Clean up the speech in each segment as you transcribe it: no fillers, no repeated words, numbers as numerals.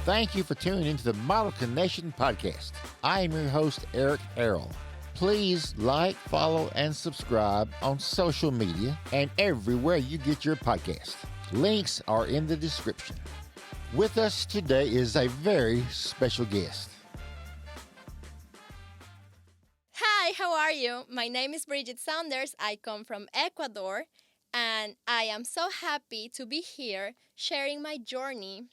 Thank you for tuning into the Model Connection podcast. I am your host, Eric Harrell. Please like, follow, and subscribe on social media and everywhere you get your podcast. Links are in the description. With us today is a very special guest. Hi, how are you? My name is Bridget Saunders. I come from Ecuador, and I am so happy to be here sharing my journey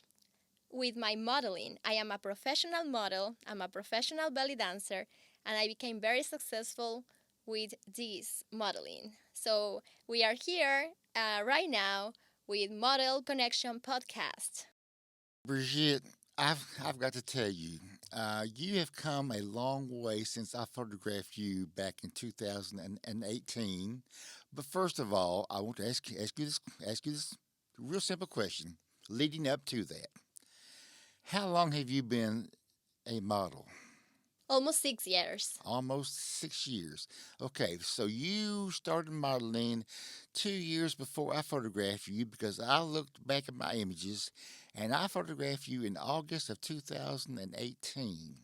with my modeling. I am a professional model, I'm a professional belly dancer, and I became very successful with this modeling. So we are here right now with Model Connection Podcast. Brigitte, I've got to tell you, you have come a long way since I photographed you back in 2018. But first of all, I want to ask you this real simple question leading up to that. How long have you been a model? Almost 6 years. Almost 6 years. Okay, so you started modeling 2 years before I photographed you because I looked back at my images and I photographed you in August of 2018.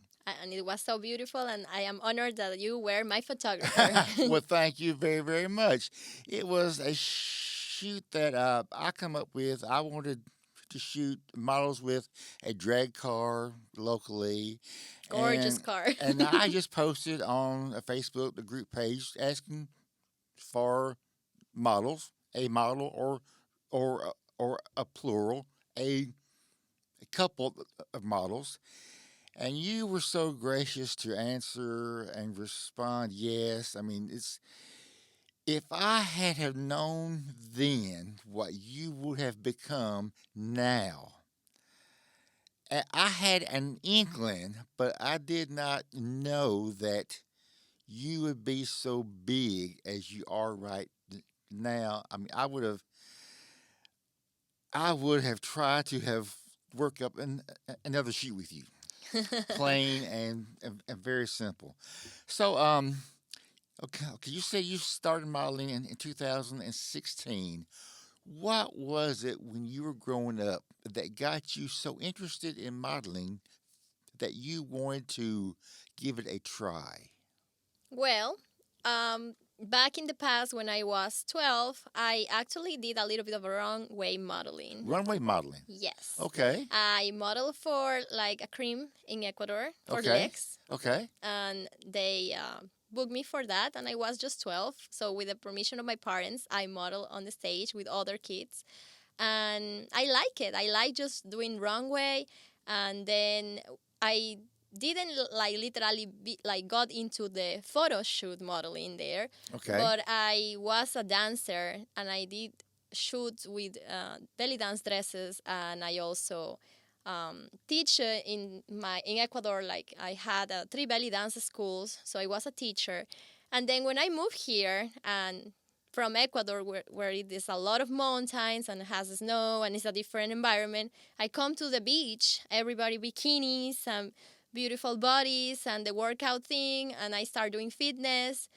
And it was so beautiful, and I am honored that you were my photographer. Well, thank you very, very much. It was a shoot that I come up with. I wanted to shoot models with a drag car locally. Gorgeous and, car. and I just posted on a Facebook, the group page, asking for models, a model or a plural, a couple of models. And you were so gracious to answer and respond yes. I mean, it's if I had have known then what you would have become now. I had an inkling, but I did not know that you would be so big as you are right now. I mean, I would have tried to have worked up another shoot with you, plain and very simple. So, okay, you said you started modeling in 2016. What was it when you were growing up that got you so interested in modeling that you wanted to give it a try? Well, back in the past when I was 12, I actually did a little bit of a wrong way modeling. Runway modeling. Yes. Okay. I modeled for like a cream in Ecuador for Okay. legs, Okay. and they booked me for that, and I was just 12. So, with the permission of my parents, I modeled on the stage with other kids, and I like it. I like just doing wrong way, and then I didn't like literally like got into the photo shoot modeling there, Okay. but I was a dancer and I did shoots with belly dance dresses, and I also teach in Ecuador. Like I had 3 belly dance schools, so I was a teacher. And then when I moved here and from Ecuador, where it is a lot of mountains and has snow and it's a different environment, I come to the beach, everybody bikinis and beautiful bodies and the workout thing, and I start doing fitness.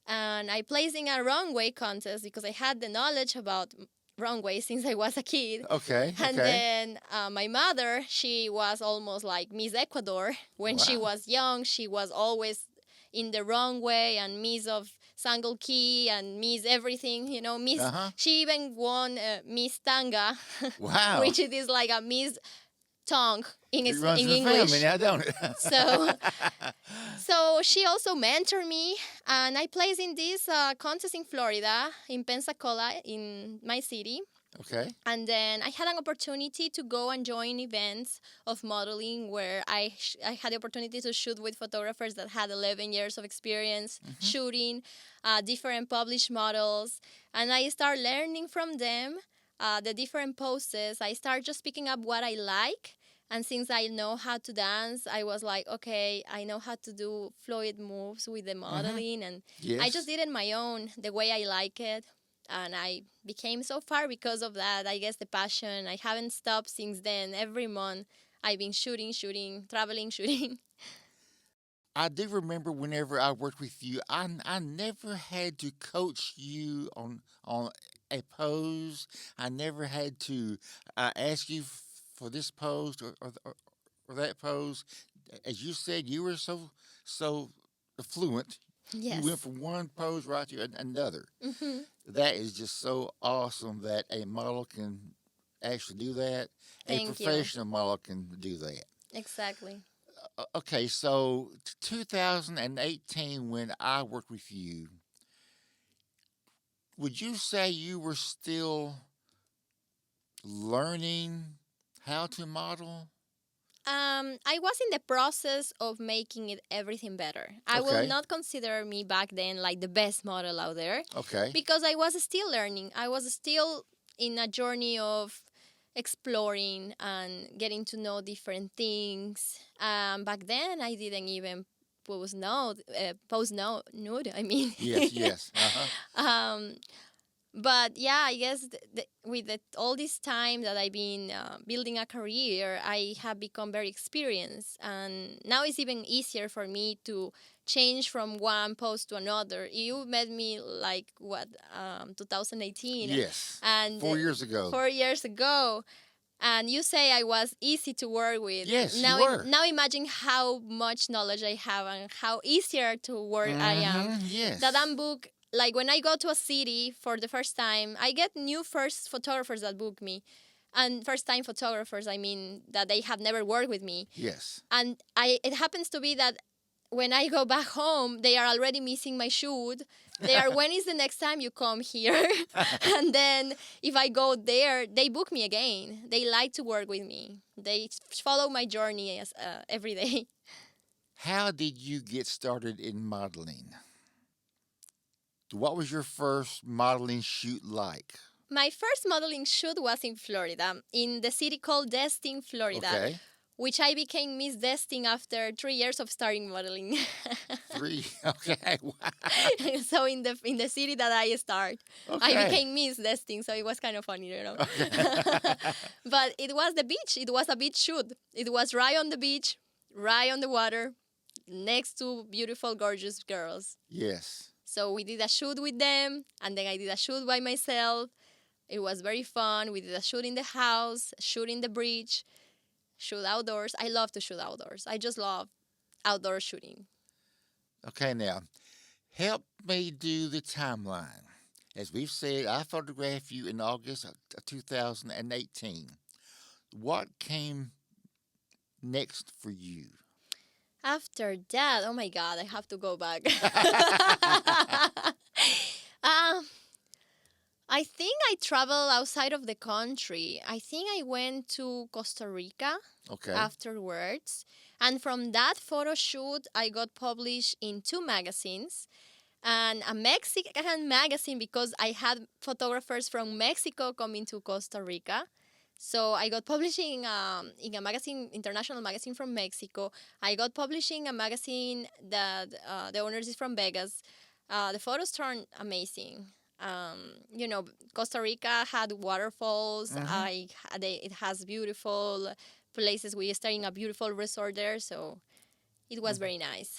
And I placed in a runway contest because I had the knowledge about runway since I was a kid. Okay. And Okay. then my mother, she was almost like Miss Ecuador. When she Wow. was young, she was always in the wrong way and Miss of Sangle Key and Miss everything, Miss. Uh huh. She even won Miss Tanga, Wow. which it is like a Miss tongue It runs in in the family English. now, don't it? So, so she also mentored me, and I placed in this contest in Florida, in Pensacola, in my city. Okay. And then I had an opportunity to go and join events of modeling where I had the opportunity to shoot with photographers that had 11 years of experience shooting different published models. And I started learning from them the different poses. I started just picking up what I like. And since I know how to dance, I was like, okay, I know how to do fluid moves with the modeling. And I Yes. just did it my own, the way I like it. And I became so far because of that. I guess the passion. I haven't stopped since then. Every month I've been shooting, traveling, shooting. I do remember whenever I worked with you, I never had to coach you on a pose. I never had to ask you for this pose or for that pose? As you said, you were so fluent. You went Yes. from one pose right to another. Hmm. That is just so awesome that a model can actually do that. A Thank you. professional model can do that. Exactly. Okay, so 2018, when I worked with you, would you say you were still learning how to model? I was in the process of making it everything better. I will Okay, not consider me back then like the best model out there okay, because I was still learning. I was still in a journey of exploring and getting to know different things. Back then, I didn't even pose no nude. I mean, yes, yes, um, but yeah, I guess with all this time that I've been building a career, I have become very experienced, and now it's even easier for me to change from one post to another. You met me like what 2018, yes. and 4 years ago. 4 years ago, and you say I was easy to work with. Yes, you Now, were. now imagine how much knowledge I have and how easier to work I am. Yes. That I'm book like when I go to a city for the first time, I get new first photographers that book me, and first time photographers. I mean that they have never worked with me, Yes. and it happens to be that when I go back home, they are already missing my shoot. They are, when is the next time you come here? And then if I go there, they book me again. They like to work with me. They follow my journey every day. How did you get started in modeling? What was your first modeling shoot like? My first modeling shoot was in Florida, in the city called Destin, Florida, Okay. which I became Miss Destin after 3 years of starting modeling. Three. Okay. Wow. So in the city that I start, I Okay. became Miss Destin, so it was kind of funny, you know. Okay. But it was the beach. It was a beach shoot. It was right on the beach, right on the water, next to beautiful, gorgeous girls. Yes. So we did a shoot with them, and then I did a shoot by myself. It was very fun. We did a shoot in the house, shoot in the bridge, shoot outdoors. I love to shoot outdoors. I just love outdoor shooting. Okay, now help me do the timeline. As we've said, I photographed you in August of 2018. What came next for you? After that, oh my God, I have to go back. um, I think I traveled outside of the country. I think I went to Costa Rica Okay. afterwards. And from that photo shoot, I got published in two magazines and a Mexican magazine because I had photographers from Mexico coming to Costa Rica. So I got publishing in a magazine, international magazine from Mexico. I got publishing a magazine that the owners is from Vegas. The photos turned amazing. You know, Costa Rica had waterfalls. Mm-hmm. It has beautiful places. We stayed in a beautiful resort there, so it was very nice.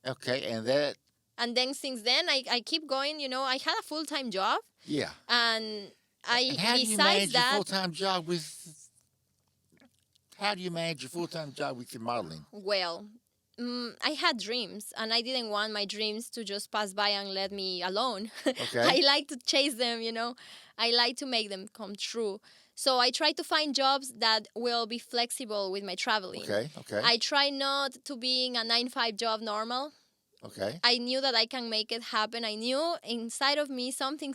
Okay, and that, And then since then, I keep going. You know, I had a full time job, yeah. and And how do you besides manage your that, full time job with? How do you manage your full time job with your modeling? well, I had dreams, and I didn't want my dreams to just pass by and let me alone. Okay. I like to chase them, you know. I like to make them come true. So I try to find jobs that will be flexible with my traveling. Okay. Okay. I try not to being a 9 to 5 job normal. Okay. I knew that I can make it happen. I knew inside of me something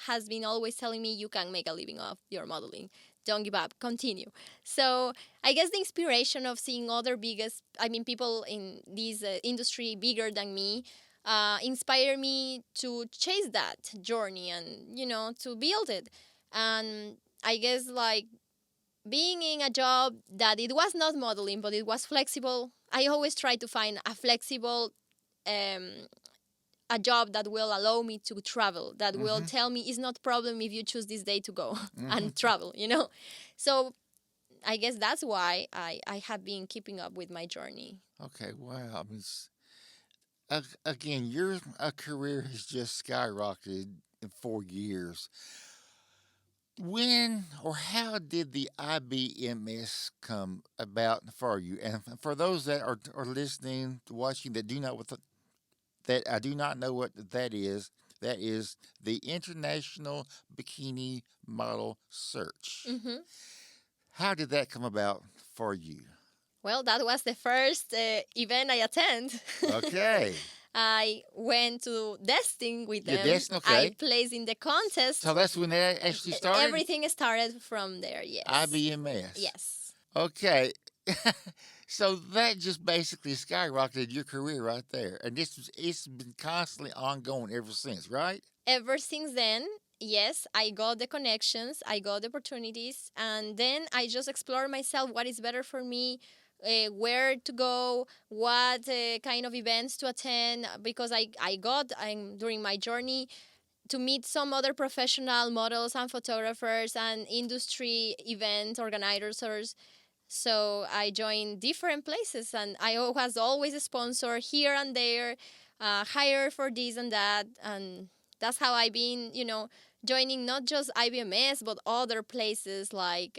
has been always telling me you can make a living off your modeling. Don't give up. Continue. So I guess the inspiration of seeing people in this industry bigger than me, inspired me to chase that journey and, you know, to build it. And I guess like being in a job that it was not modeling, but it was flexible. I always try to find a flexible um, a job that will allow me to travel, that will tell me it's not problem if you choose this day to go and travel, you know. So I guess that's why I have been keeping up with my journey. Okay. Wow. I mean, again, your career has just skyrocketed in 4 years. When or how did the IBMS come about for you? And for those that are listening, watching that do not that I do not know what that is the International Bikini Model Search. Hmm. How did that come about for you? Well, that was the first event I attend. Okay. I went to testing with Yeah, them. that's I okay. placed in the contest. So that's when that actually started? Everything started from there. Yes. IBMS. Yes. Okay. So that just basically skyrocketed your career right there. And it's been constantly ongoing ever since, right? Ever since then, yes, I got the connections, I got the opportunities, and then I just explore myself what is better for me, where to go, what kind of events to attend, because I got during my journey to meet some other professional models and photographers and industry event organizers. So I joined different places, and I was always a sponsor here and there, hired for this and that, and that's how I've been, joining not just IBMS but other places like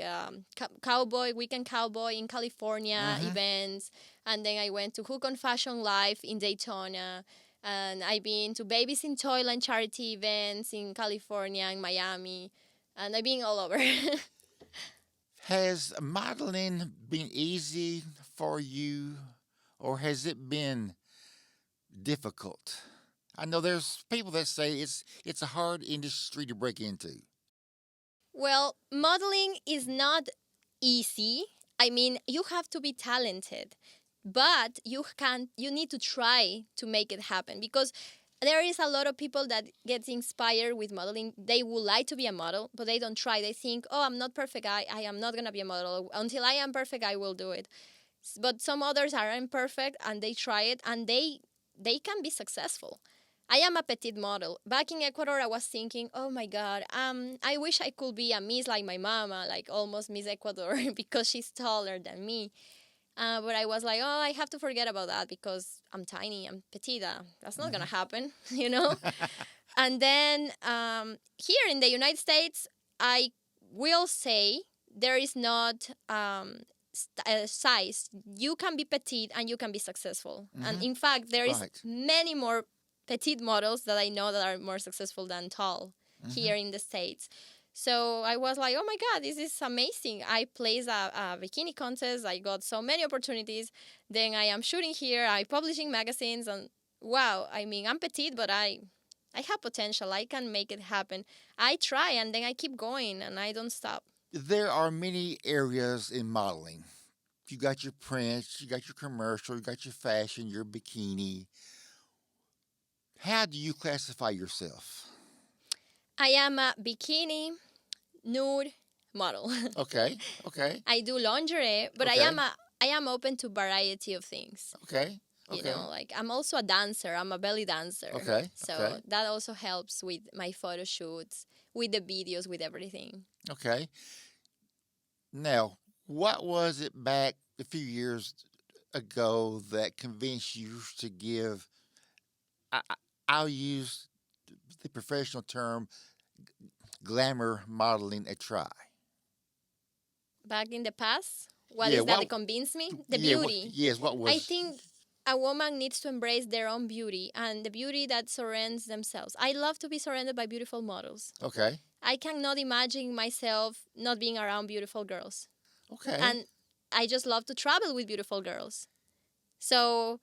Cowboy Weekend Cowboy in California Mm-hmm. events, and then I went to Hook on Fashion Live in Daytona. And I've been to Babies in Toyland charity events in California and Miami, and I've been all over. Has modeling been easy for you or has it been difficult? I know there's people that say it's a hard industry to break into. Well, modeling is not easy. I mean, you have to be talented, but you need to try to make it happen, because there is a lot of people that get inspired with modeling. They would like to be a model, but they don't try. They think, "Oh, I'm not perfect. I am not going to be a model. Until I am perfect, I will do it." But some others are imperfect and they try it, and they can be successful. I am a petite model. Back in Ecuador, I was thinking, oh my God, I wish I could be a Miss like my mama, like almost Miss Ecuador, because she's taller than me. But I was like, oh, I have to forget about that because I'm tiny, I'm petite. That's not gonna happen, you know. And then here in the United States, I will say there is not size. You can be petite and you can be successful. And in fact, there is Right. many more petite models that I know that are more successful than tall here in the States. So I was like, oh my God, this is amazing. I placed a bikini contest. I got so many opportunities. Then I am shooting here. I publishing magazines. And wow, I mean, I'm petite, but I have potential. I can make it happen. I try and then I keep going and I don't stop. There are many areas in modeling. You got your prints, you got your commercial, you got your fashion, your bikini. How do you classify yourself? I am a bikini nude model. Okay, okay, I do lingerie, but okay, I am open to variety of things. okay, You okay, know, like I'm also a dancer. I'm a belly dancer. okay, So okay, that also helps with my photo shoots, with the videos, with everything. okay. Now, what was it back a few years ago that convinced you to give, I, I'll use the professional term, glamour modeling a try? Back in the past, what Yeah, is that what, that convinced me? The yeah, beauty. yes, what I was, think a woman needs to embrace their own beauty and the beauty that surrounds themselves. I love to be surrounded by beautiful models. okay, I cannot imagine myself not being around beautiful girls. okay. And I just love to travel with beautiful girls. So,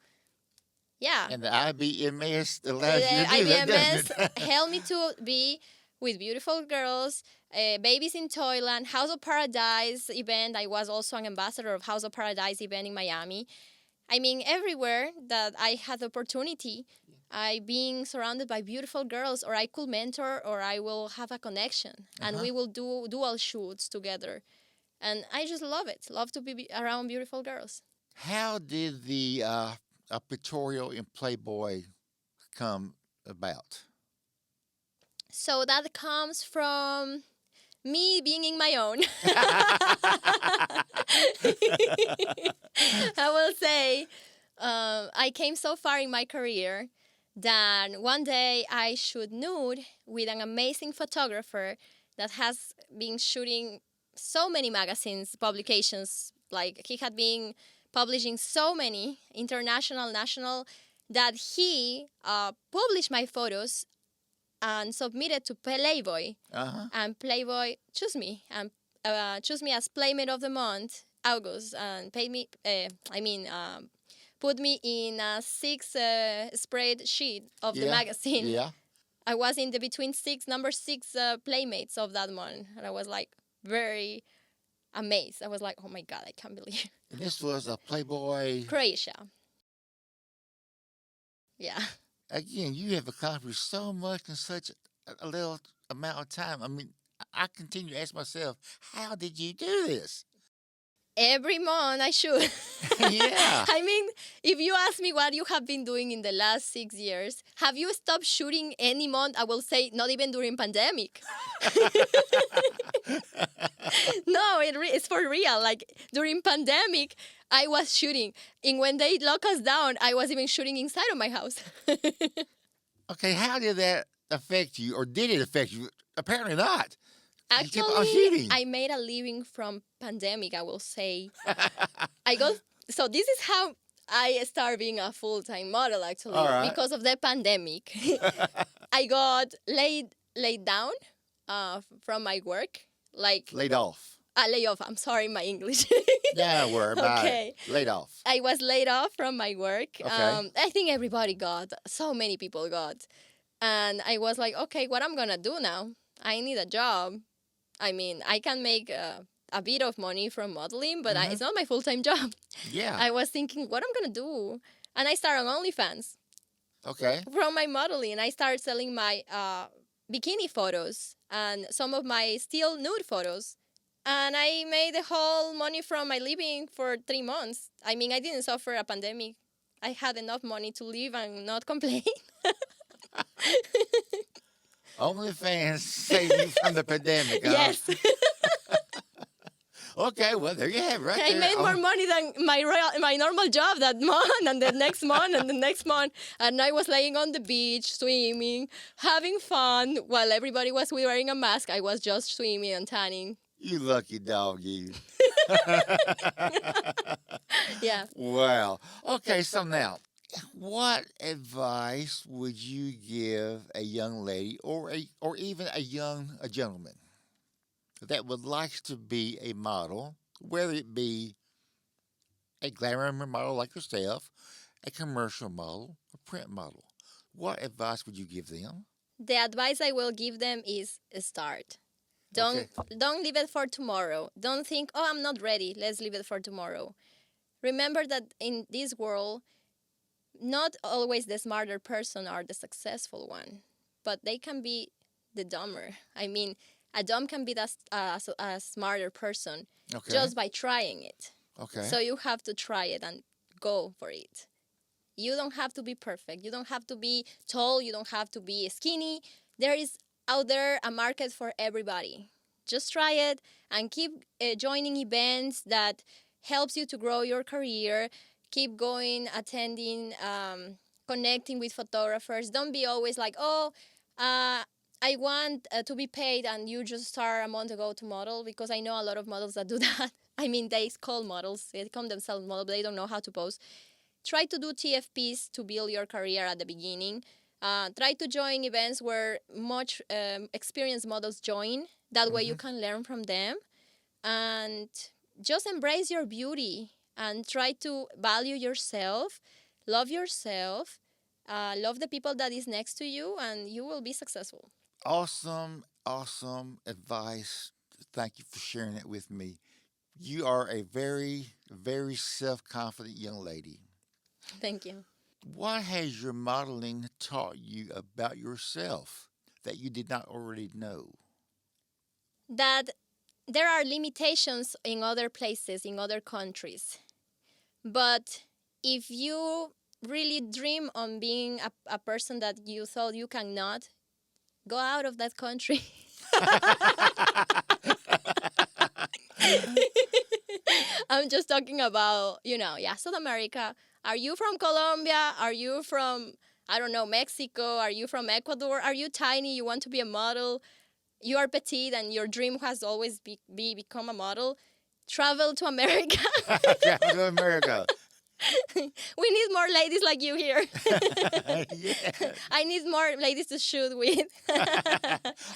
yeah, And the IBMS allows you to do that, IBMS doesn't it? helped me to be with beautiful girls, Babies in Toyland, House of Paradise event. I was also an ambassador of House of Paradise event in Miami. I mean, everywhere that I had the opportunity, I being surrounded by beautiful girls, or I could mentor, or I will have a connection, and Uh-huh. we will do dual shoots together. And I just love it. Love to be around beautiful girls. How did the Pictorial in Playboy come about? So that comes from me being in my own. I will say, I came so far in my career that one day I shoot nude with an amazing photographer that has been shooting so many magazines, publications. Like he had been publishing so many international, national, that he published my photos and submitted to Playboy. Uh-huh. And Playboy chose me as Playmate of the Month, August, and paid me. Put me in a six spreadsheet of the Yeah. magazine. Yeah. I was in the between number six Playmates of that month, and I was like very amazed. I was like, oh my god, I can't believe And this was a Playboy. Croatia. Yeah. Again, you have accomplished so much in such a little amount of time. I mean, I continue to ask myself, how did you do this? Every month I shoot. Yeah. I mean, if you ask me what you have been doing in the last 6 years, have you stopped shooting any month? I will say not even during pandemic. No, it's for real. Like during pandemic, I was shooting. And when they lock us down, I was even shooting inside of my house. Okay, how did that affect you, or did it affect you? Apparently not. You kept on Actually, shooting. I made a living from pandemic, I will say. So this is how I started being a full-time model, actually, All right. because of the pandemic. I got laid down from my work. Like, Laid off. lay off. I'm sorry, my English. Don't worry about Okay. it. Laid off. I was laid off from my work. Okay. I think everybody got, so many people got. And I was like, okay, what I'm going to do now? I need a job. I mean, I can make a bit of money from modeling, but it's not my full-time job. Yeah. I was thinking, what I'm going to do? And I started on OnlyFans Okay. from my modeling. I started selling my bikini photos and some of my still nude photos. And I made the whole money from my living for 3 months. I mean, I didn't suffer a pandemic. I had enough money to live and not complain. OnlyFans saved you from the pandemic. Huh? Yes. Okay, well, there you have it right I there. made more money than my normal job that month and the next month and the next month. And I was laying on the beach, swimming, having fun while everybody was wearing a mask. I was just swimming and tanning. You lucky dog, you. Yeah. Wow. Okay, so now, what advice would you give a young lady or even a gentleman that would like to be a model, whether it be a glamour model like yourself, a commercial model, a print model? What advice would you give them? The advice I will give them is start. Don't leave it for tomorrow. Don't think, oh, I'm not ready. Let's leave it for tomorrow. Remember that in this world, not always the smarter person are the successful one, but they can be the dumber. I mean, a dumb can be a smarter person just by trying it. Okay. So you have to try it and go for it. You don't have to be perfect. You don't have to be tall. You don't have to be skinny. There is out there a market for everybody. Just try it and keep joining events that helps you to grow your career. Keep going, attending, connecting with photographers. Don't be always like, oh, I want to be paid, and you just start a month ago to model, because I know a lot of models that do that. I mean, they call models. They call themselves models, but they don't know how to pose. Try to do TFPs to build your career at the beginning. Try to join events where much experienced models join. That way you can learn from them. And just embrace your beauty and try to value yourself, love the people that is next to you, and you will be successful. Awesome advice. Thank you for sharing it with me. You are a very, very self-confident young lady. Thank you. What has your modeling taught you about yourself that you did not already know? That there are limitations in other places, in other countries. But if you really dream on being a person that you thought you cannot, go out of that country. I'm just talking about, South America. Are you from Colombia? Are you from, I don't know, Mexico? Are you from Ecuador? Are you tiny? You want to be a model? you are petite and your dream has always be become a model, travel to America. Travel to America. We need more ladies like you here. Yeah. I need more ladies to shoot with.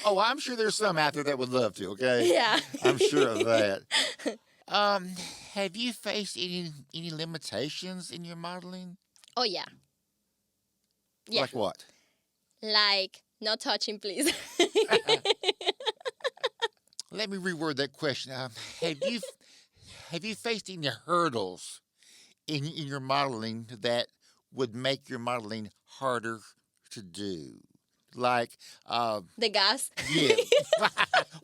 Oh, I'm sure there's some out there that would love to. Okay, Yeah. I'm sure of that. Um, have you faced any limitations in your modeling? Oh yeah. Yeah. Like what? Like no touching, please. Let me reword that question. Have you faced any hurdles in your modeling that would make your modeling harder to do? Like, The gas. yeah.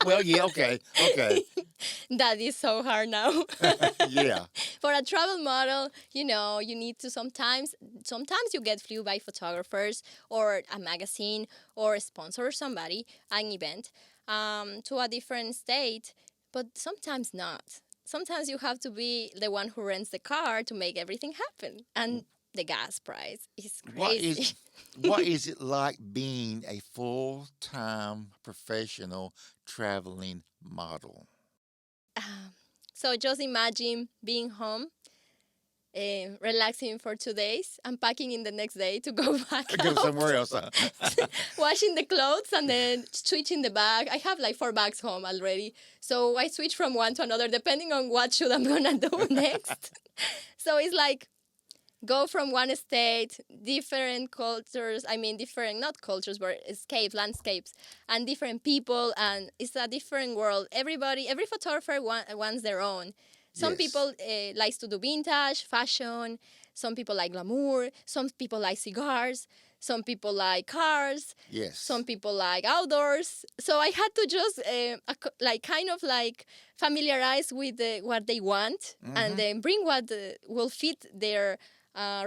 Well, yeah, okay, okay. That is so hard now. Yeah. For a travel model, you need to sometimes you get flew by photographers or a magazine or sponsor somebody, an event, to a different state, but sometimes not. Sometimes you have to be the one who rents the car to make everything happen. And the gas price is crazy. What is it like being a full-time professional traveling model? So just imagine being home, relaxing for 2 days, and packing in the next day to go back Go out. somewhere else, huh? Washing the clothes and then switching the bag. I have like 4 bags home already. So I switch from one to another depending on what shoot I'm going to do next. So it's like go from one state, different cultures, different, not cultures, but landscapes, and different people, and it's a different world. Every photographer wants their own. Some Yes. people likes to do vintage, fashion. Some people like glamour. Some people like cigars. Some people like cars. Yes. Some people like outdoors. So I had to just familiarize with what they want, and then bring what will fit their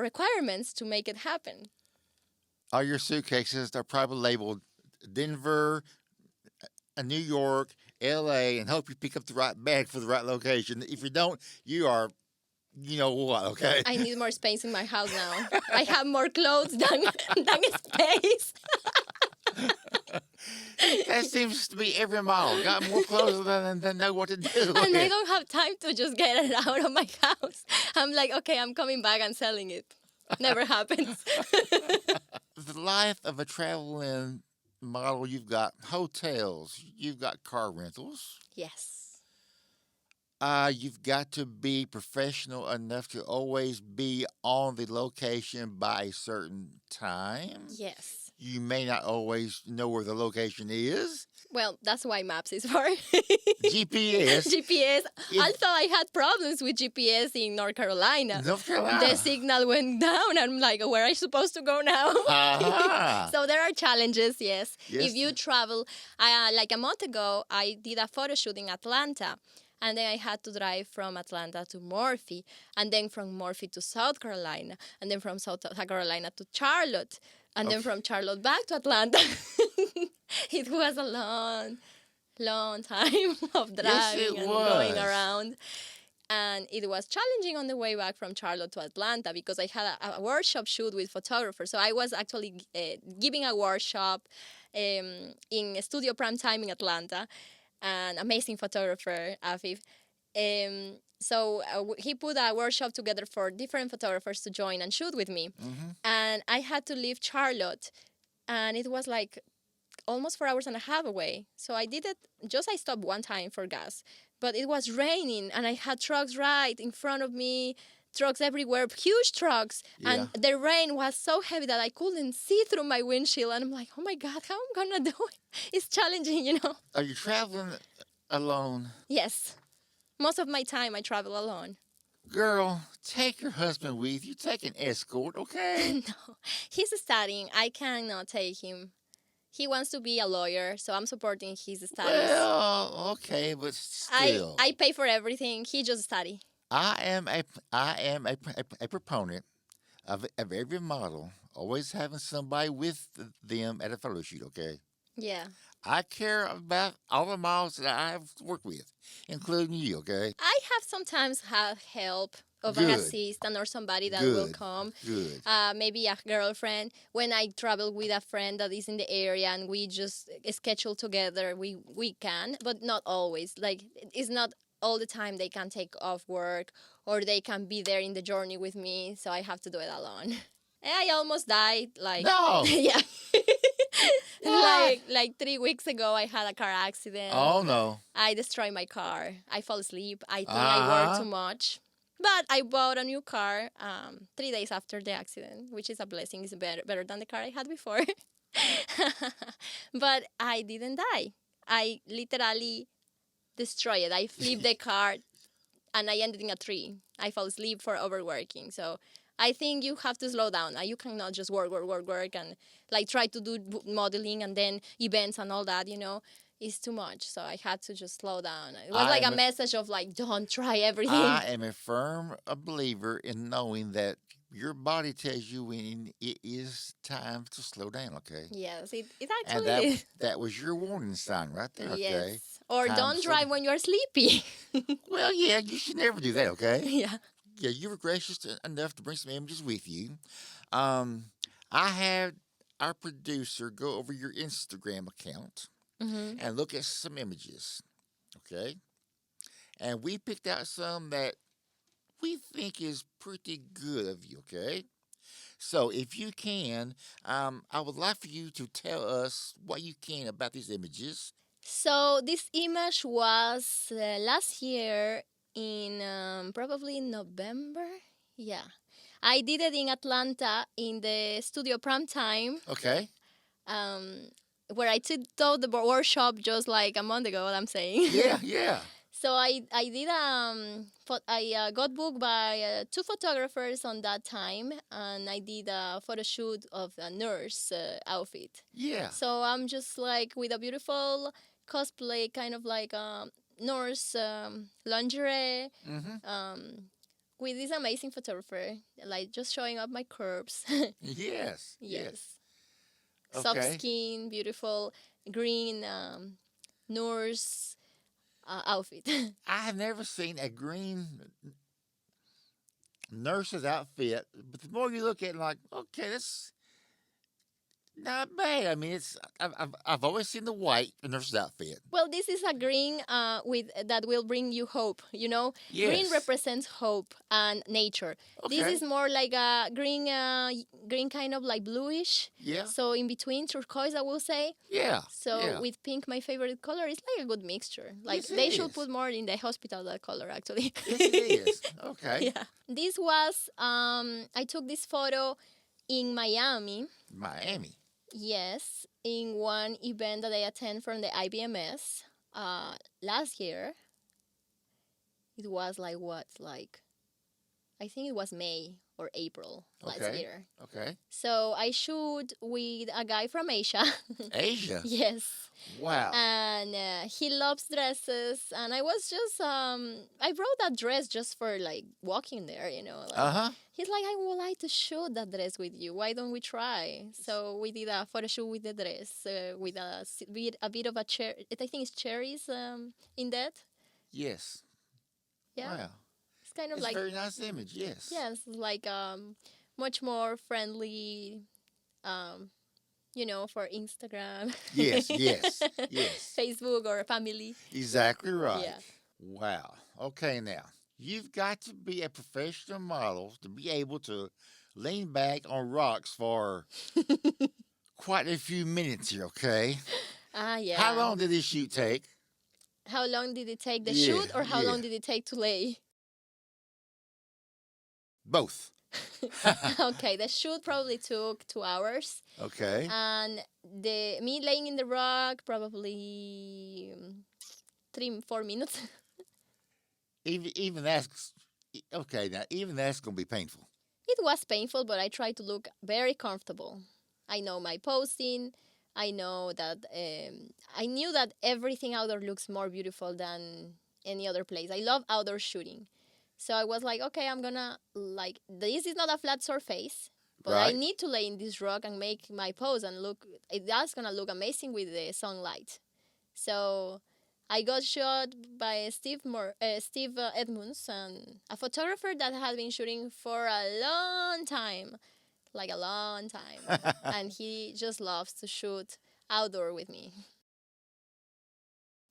requirements to make it happen. All your suitcases are probably labeled Denver, New York, L.A., and hope you pick up the right bag for the right location. If you don't, you are, you know what, okay? I need more space in my house now. I have more clothes than space. That seems to be every model. Got more clothes than know what to do. And I don't have time to just get it out of my house. I'm like, okay, I'm coming back and selling it. Never happens. The life of a traveling model, you've got hotels, you've got car rentals. Yes. You've got to be professional enough to always be on the location by a certain time. Yes. You may not always know where the location is. Well, that's why maps is for. GPS. GPS. If- Also, I had problems with GPS in North Carolina. North Carolina. The signal went down. I'm like, where am I supposed to go now? Aha. So there are challenges, yes. Yes. If you travel, like a month ago, I did a photo shoot in Atlanta. And then I had to drive from Atlanta to Murphy, and then from Murphy to South Carolina, and then from South Carolina to Charlotte, and then from Charlotte back to Atlanta. It was a long time of Yes, driving it and was. going around. And it was challenging on the way back from Charlotte to Atlanta because I had a workshop shoot with photographers. So I was actually giving a workshop in Studio Prime Time in Atlanta. An amazing photographer, Afif. He put a workshop together for different photographers to join and shoot with me. And I had to leave Charlotte. And it was like almost 4 hours and a half away. So I did it, I stopped one time for gas. But it was raining and I had trucks right in front of me, trucks everywhere, huge trucks. Yeah. And the rain was so heavy that I couldn't see through my windshield. And I'm like, oh my God, how am I going to do it? It's challenging, Are you traveling alone? Yes. Most of my time I travel alone. Girl, take your husband with you. Take an escort, okay? No, he's studying. I cannot take him. He wants to be a lawyer, so I'm supporting his studies. Well, okay, but still. I pay for everything. He just study. I am a proponent of every model always having somebody with them at a photo shoot, okay? Yeah. I care about all the models that I've worked with, including you, okay? I have sometimes have help. of an Good. assistant or somebody that will Good. come. Good. Maybe a girlfriend. When I travel with a friend that is in the area and we just schedule together, we can, but not always. Like, it's not all the time they can take off work or they can be there in the journey with me, so I have to do it alone. And I almost died, like, No. yeah. What? Like 3 weeks ago, I had a car accident. Oh no. I destroyed my car. I fall asleep. I think I worked Uh-huh. too much. But I bought a new car 3 days after the accident, which is a blessing. It's better than the car I had before. But I didn't die. I literally destroyed it. I flipped the car and I ended in a tree. I fell asleep for overworking. So I think you have to slow down. You cannot just work, and like try to do modeling and then events and all that, It's too much. So I had to just slow down. It was like a message of like, don't try everything. I am a firm believer in knowing that your body tells you when it is time to slow down, okay? Yes, it And actually is. that was your warning sign right there, okay? Yes. Or Time don't to slow drive when you're sleepy. Well, yeah, you should never do that, okay? Yeah. Yeah, you were gracious enough to bring some images with you. I had our producer go over your Instagram account and look at some images, okay? And we picked out some that we think is pretty good of you, okay? So if you can, I would like for you to tell us what you can about these images. So this image was last year in probably November. Yeah. I did it in Atlanta in the studio Prime Time, Okay. where I taught the workshop just like a month ago, what I'm saying. Yeah, yeah. So I did I got booked by 2 photographers on that time, and I did a photo shoot of a nurse outfit. Yeah. So I'm just like with a beautiful cosplay, kind of like nurse lingerie, with this amazing photographer, like just showing up my curves. Yes. Yes. Okay. Soft skin, beautiful green nurse outfit. I have never seen a green nurse's outfit, but the more you look at it, like, okay, that's not bad. I mean, I've always seen the white nurse's outfit. Well, this is a green with that will bring you hope. Green Yes. represents hope and nature. This Okay. is more like a green kind of like bluish. Yeah. So in between turquoise, I will say. Yeah. So yeah. with pink, my favorite color, is like a good mixture. Like Yes, it they should is. put more in the hospital that color actually. Yes, it is. Okay. Yeah. This was I took this photo in Miami. Miami. Yes, in one event that I attend from the IBMS last year. It was I think it was May or April last Okay. year. Okay. So I shoot with a guy from Asia. Asia. Yes. Wow. And he loves dresses, and I was just I brought that dress just for like walking there, like, he's like, I would like to shoot that dress with you, why don't we try? So we did a photo shoot with the dress, with a bit of a cherry, I think it's cherries in that. Yes. Yeah. Wow. It's kind of It's like, a very nice image. Yes. yes, like much more friendly, for Instagram. Yes. Yes. Yes. Facebook or family. Exactly right. Yeah. Wow. Okay, now you've got to be a professional model to be able to lean back on rocks for quite a few minutes here. Okay. Yeah. How long did this shoot take? How long did it take the Yeah, shoot, or how yeah. long did it take to lay? Both. Okay, the shoot probably took 2 hours, Okay. and me laying in the rock probably 3-4 minutes. Even that's okay. Now even that's gonna be painful. It was painful, but I tried to look very comfortable. I know my posing. I know that I knew that everything outdoor looks more beautiful than any other place. I love outdoor shooting. So I was like, okay, I'm gonna this is not a flat surface, but I Right. need to lay in this rock and make my pose and look. That's gonna look amazing with the sunlight. So I got shot by Steve Edmunds, a photographer that had been shooting for a long time, like a long time, and he just loves to shoot outdoor with me.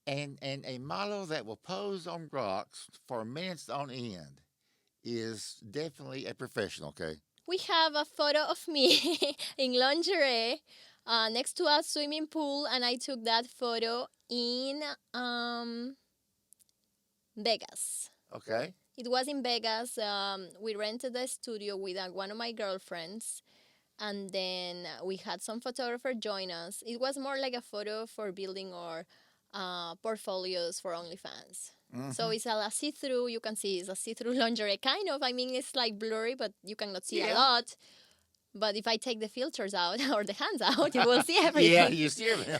And a model that will pose on rocks for minutes on end is definitely a professional, okay? We have a photo of me in lingerie next to a swimming pool, and I took that photo in Vegas. Okay. It was in Vegas. We rented a studio with one of my girlfriends, and then we had some photographer join us. It was more like a photo for building our portfolios for OnlyFans. So it's a see-through. You can see it's a see-through lingerie, kind of. I mean, it's like blurry, but you cannot see a lot. But if I take the filters out or the hands out, you will see everything. Yeah, you see everything.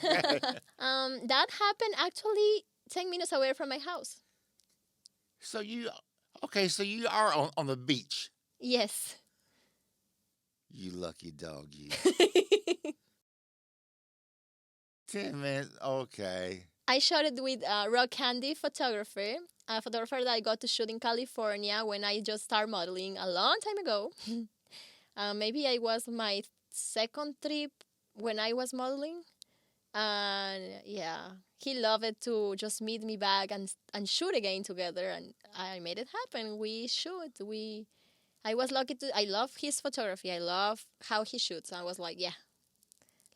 That happened actually 10 minutes away from my house. So you are on the beach. Yes. You lucky dog, you. 10 minutes, okay. I shot it with Rock Candy photographer, a photographer that I got to shoot in California when I just started modeling a long time ago. Maybe I was my second trip when I was modeling. And yeah, he loved it to just meet me back and shoot again together. And I made it happen. We shoot. I was lucky I love his photography. I love how he shoots. I was like, yeah,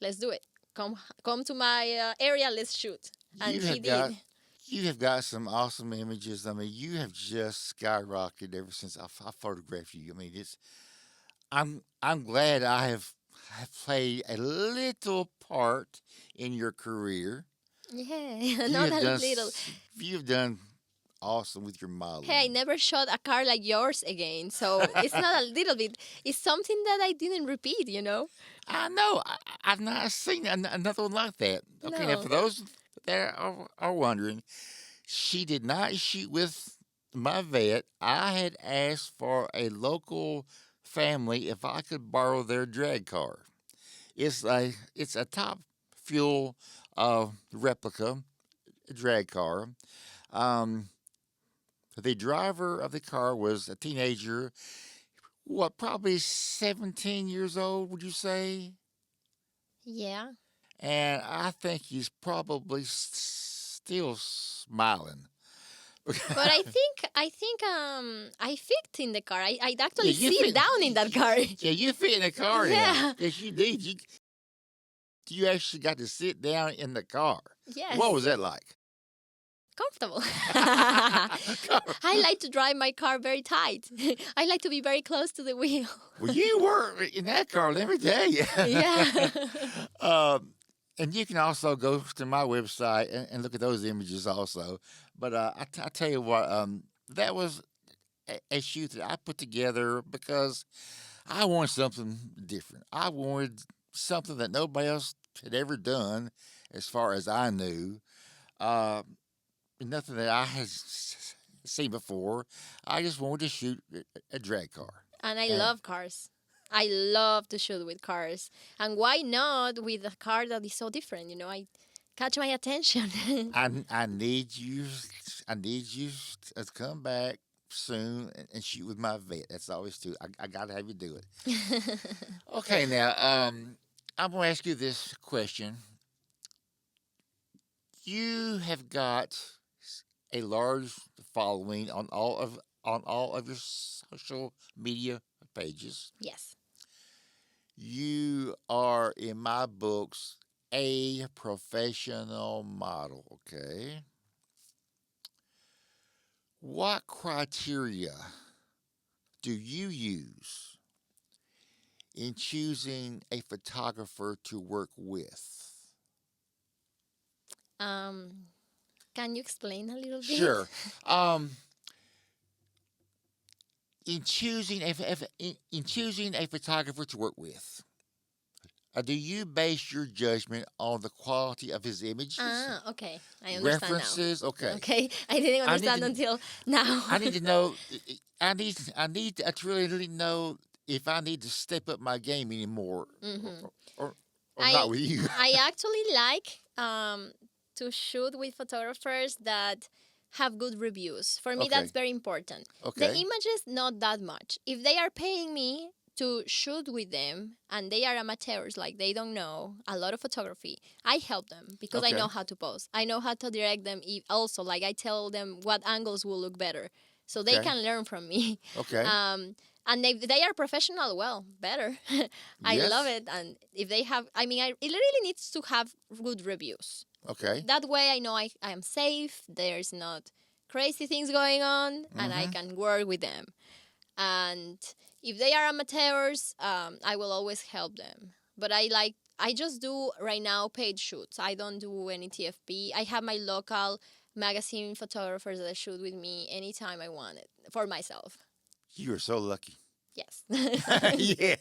let's do it. Come to my area, let's shoot. And he did. You have got some awesome images. I mean, you have just skyrocketed ever since I photographed you. I mean, I'm glad I have played a little part in your career. Yeah, not a little. You've done awesome with your modeling. Hey, I never shot a car like yours again, so it's not a little bit. It's something that I didn't repeat, you know? I know. I've not seen another one like that. Okay, now for those that are wondering, she did not shoot with my vet. I had asked for a local family if I could borrow their drag car. It's a top fuel replica drag car. The driver of the car was a teenager. What, probably 17 years old, would you say? Yeah. And I think he's probably still smiling. But I think I fit in the car. I actually sit down in that car. Yeah, you fit in the car. Yeah. Yes, you did. You actually got to sit down in the car. Yes. What was that like? Comfortable. I like to drive my car very tight. I like to be very close to the wheel. Well, you were in that car, let me tell you. Yeah. And you can also go to my website and look at those images also. But I tell you what, that was a shoot that I put together because I wanted something different. I wanted something that nobody else had ever done as far as I knew. Nothing that I had seen before. I just wanted to shoot a drag car. And I love cars. I love to shoot with cars. And why not with a car that is so different? You know, I catch my attention. I need you to come back soon and shoot with my vet. That's always too. I got to have you do it. Okay, now I'm going to ask you this question. You have got a large following on all of your social media pages. Yes. You are, in my books, a professional model, okay? What criteria do you use in choosing a photographer to work with? Can you explain a little bit? Sure. In choosing a photographer to work with, do you base your judgment on the quality of his images? Okay. I understand references? now. Okay. Okay. I didn't understand until now. I need to know. I need to really know if I need to step up my game anymore, or not with you. I actually like to shoot with photographers that have good reviews. For me, Okay. that's very important. The Okay. images, not that much. If they are paying me to shoot with them and they are amateurs, like they don't know a lot of photography, I help them because I Okay. know how to pose. I know how to direct them also. Like I tell them what angles will look better. So they Okay. can learn from me. Okay. And if they are professional, well, better. I love Yes. it. And if they have, I mean, it really needs to have good reviews. Okay. That way I know I am safe, there's not crazy things going on, and I Mm-hmm. can work with them. And if they are amateurs, I will always help them. But I just do right now paid shoots. I don't do any TFP. I have my local magazine photographers that shoot with me anytime I want it for myself. You are so lucky. Yes. Yes.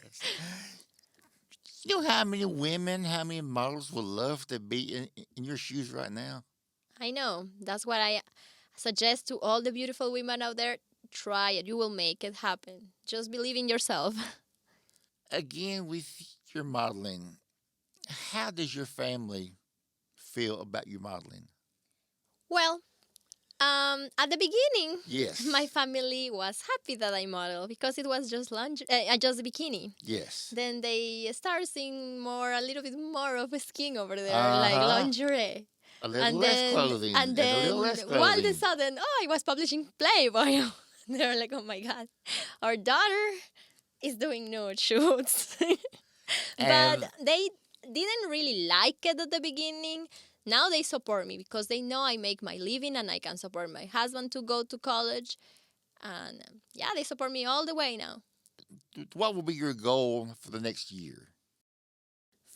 You know how many women, how many models would love to be in your shoes right now? I know. That's what I suggest to all the beautiful women out there. Try it. You will make it happen. Just believe in yourself. Again, with your modeling, how does your family feel about your modeling? Well, at the beginning, Yes. my family was happy that I model because it was just just a bikini. Yes. Then they start seeing a little bit more of a skin over there, like Uh-huh. lingerie. A little less clothing. And And a little then, less all of a clothing. sudden, oh, I was publishing Playboy. They're like, oh my god, our daughter is doing nude shoots. But And they didn't really like it at the beginning. Now they support me because they know I make my living and I can support my husband to go to college. And yeah, they support me all the way now. what will be your goal for the next year?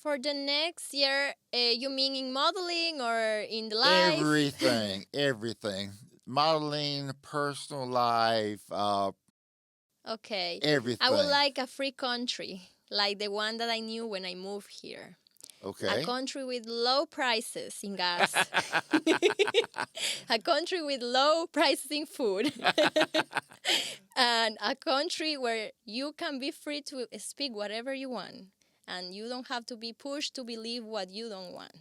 For the next year, you mean in modeling or in the life? Everything. Everything. Modeling, personal life, Okay. I would everything. like a free country, like the one that I knew when I moved here. A Okay. country with low prices in gas. A country with low prices in food. And a country where you can be free to speak whatever you want. And you don't have to be pushed to believe what you don't want.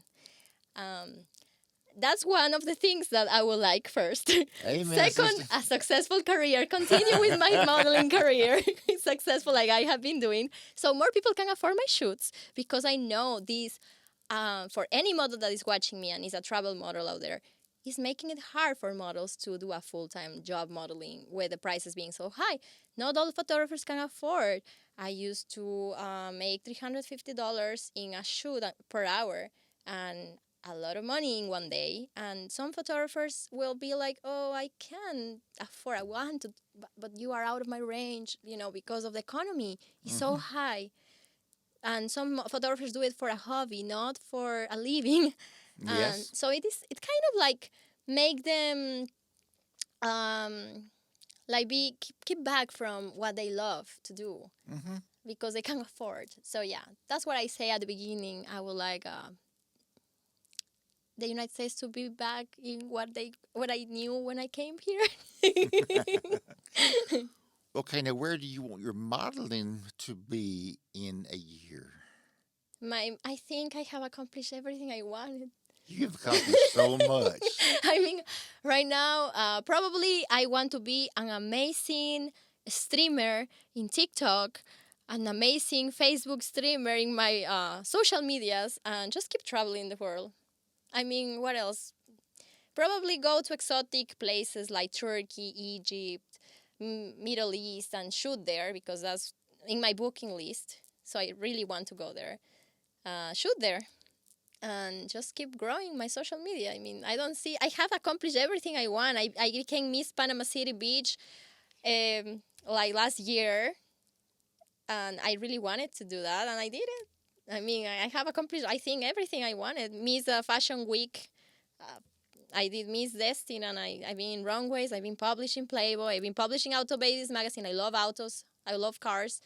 That's one of the things that I would like first. Amen, Second, sister. a successful career. Continue with my modeling career. Successful like I have been doing. So more people can afford my shoots because I know these, for any model that is watching me and is a travel model out there, is making it hard for models to do a full-time job modeling with the prices being so high. Not all photographers can afford. I used to make $350 in a shoot per hour, and a lot of money in one day. And some photographers will be like, oh, I can't afford, I want to, but you are out of my range, because of the economy. It's so high. And some photographers do it for a hobby, not for a living. And Yes. so it kind of like make them like keep back from what they love to do Mm-hmm. because they can't afford. So yeah, that's what I say at the beginning. I would like the United States to be back in what I knew when I came here. Okay, now where do you want your modeling to be in a year? I think I have accomplished everything I wanted. You've accomplished so much. I mean, right now, probably I want to be an amazing streamer in TikTok, an amazing Facebook streamer in my social medias, and just keep traveling the world. I mean, what else? Probably go to exotic places like Turkey, Egypt, Middle East, and shoot there because that's in my booking list. So I really want to go there, shoot there, and just keep growing my social media. I mean, I have accomplished everything I want. I became Miss Panama City Beach like last year, and I really wanted to do that, and I did it. I mean, I have accomplished, I think, everything I wanted. Miss Fashion Week, I did Miss Destin, and I've been in Runways. I've been publishing Playboy. I've been publishing Auto Babies magazine. I love autos. I love cars.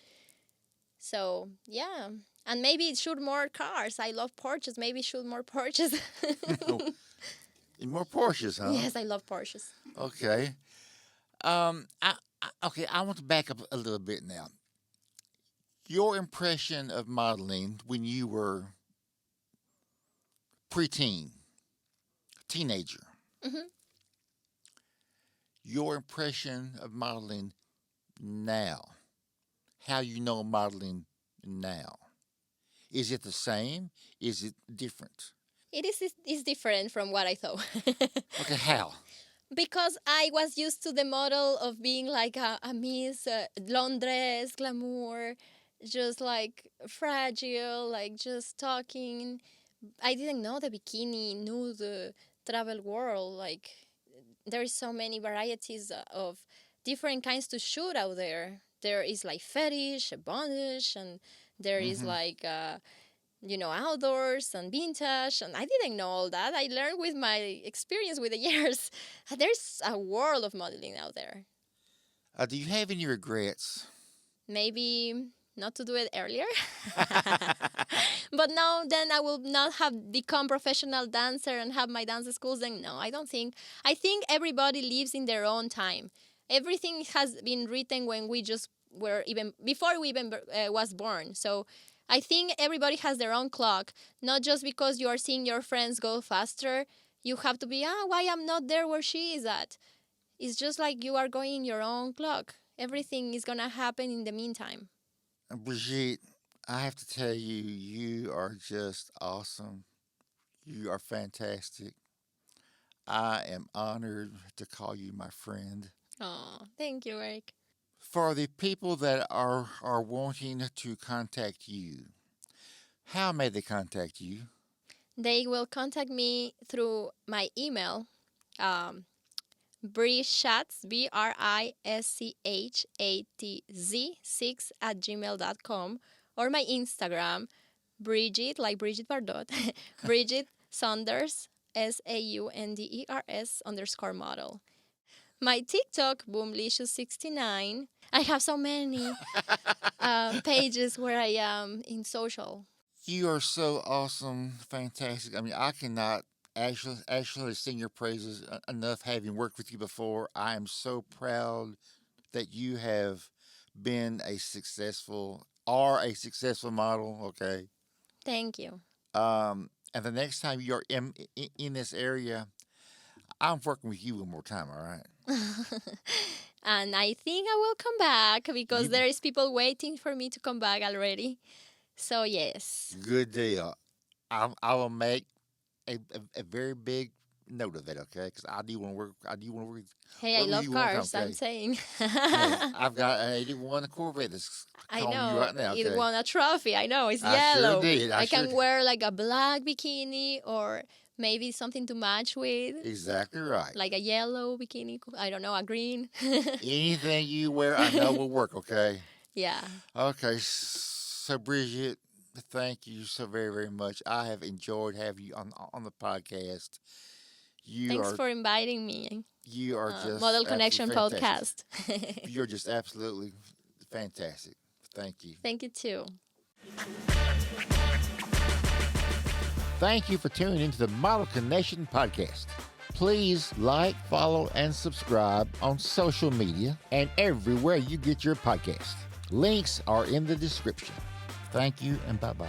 So, yeah. And maybe shoot more cars. I love Porsches. Maybe shoot more Porsches. And more Porsches, huh? Yes, I love Porsches. Okay. Okay, I want to back up a little bit now. Your impression of modeling when you were preteen. teenager, Hmm. your impression of modeling now, how you know modeling now. Is it the same? Is it different? It is different from what I thought. Okay, how? Because I was used to the model of being like a Miss Londres, glamour, just like fragile, like just talking. I didn't know the bikini, nude travel world. Like there is so many varieties of different kinds to shoot out there. There is like fetish, bondage, and there is Mm-hmm. like outdoors and vintage. And I didn't know all that. I learned with my experience with the years. There's a world of modeling out there. Do you have any regrets? Maybe not to do it earlier. But no, then I will not have become professional dancer and have my dance schools. Then no, I don't think. I think everybody lives in their own time. Everything has been written when we just were even before we even was born. So I think everybody has their own clock. Not just because you are seeing your friends go faster, you have to be why I'm not there where she is at. It's just like you are going in your own clock. Everything is gonna happen in the meantime. Brigitte, I have to tell you, you are just awesome. You are fantastic. I am honored to call you my friend. Oh, thank you, Eric. For the people that are wanting to contact you, how may they contact you? They will contact me through my email, um, brischatz, BRISCHATZ 6 @gmail.com, or my Instagram, Bridget, like Bridget Bardot, Bridget Saunders, SAUNDERS _model. My TikTok, Boomlicious69. I have so many pages where I am in social. You are so awesome, fantastic. I mean, I cannot actually sing your praises enough having worked with you before. I am so proud that you have been a successful model, okay? Thank you. And the next time you're in this area, I'm working with you one more time, all right? And I think I will come back because You there is people waiting for me to come back already. So yes. good deal. I will make a very big note of it, okay? Because I do want to work. I do want to work, Hey, I work with love you one more time, cars. I'm okay? saying. Hey, I've got an 81 Corvette that's I calling you know right now, it okay? won a trophy. I know it's I sure yellow. did. I I sure can did. wear like a black bikini or maybe something to match with, Exactly right. like a yellow bikini. I don't know, a green. Anything you wear, I know will work, okay? Yeah. Okay, so Bridget, thank you so very, very much. I have enjoyed having you on the podcast. You Thanks are for inviting me. you are just Model Connection absolutely fantastic. podcast. You're just absolutely fantastic. Thank you. Thank you too. Thank you for tuning into the Model Connection podcast. Please like, follow, and subscribe on social media and everywhere you get your podcast. Links are in the description. Thank you and bye-bye.